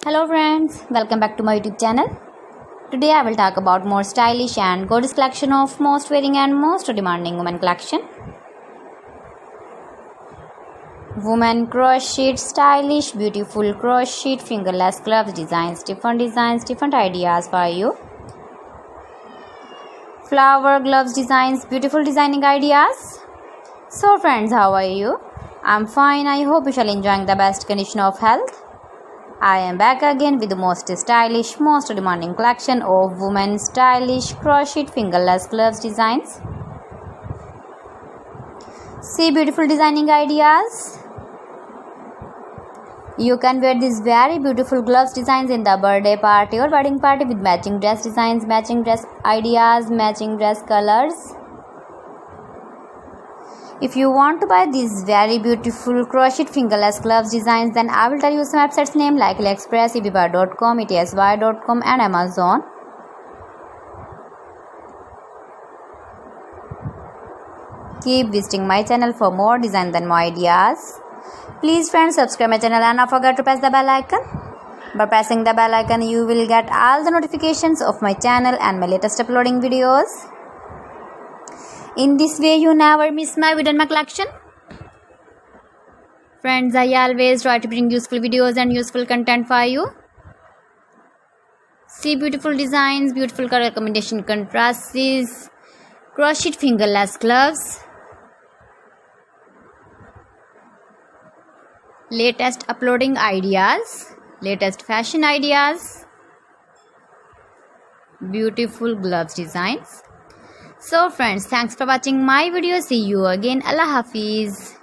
Hello friends, welcome back to my YouTube channel. Today I will talk about more stylish and gorgeous collection of most wearing and most demanding women collection. Women crochet, stylish, beautiful crochet, fingerless gloves designs, different ideas for you. Flower gloves designs, beautiful designing ideas. So friends, how are you? I'm fine. I hope you shall enjoying the best condition of health. I am back again with the most stylish, most demanding collection of women's stylish crochet fingerless gloves designs. See beautiful designing ideas. You can wear these very beautiful gloves designs in the birthday party or wedding party with matching dress designs, matching dress ideas, matching dress colors. If you want to buy these very beautiful crochet fingerless gloves designs, then I will tell you some websites name like AliExpress, eBay.com, etsy.com and Amazon. Keep visiting my channel for more designs and more ideas. Please friends, subscribe my channel and don't forget to press the bell icon. By pressing the bell icon, you will get all the notifications of my channel and my latest uploading videos. In this way, you never miss my video and my collection. Friends, I always try to bring useful videos and useful content for you. See beautiful designs, beautiful color combination contrasts, crochet fingerless gloves, latest uploading ideas, latest fashion ideas, beautiful gloves designs. So friends, thanks for watching my video. See you again. Allah Hafiz.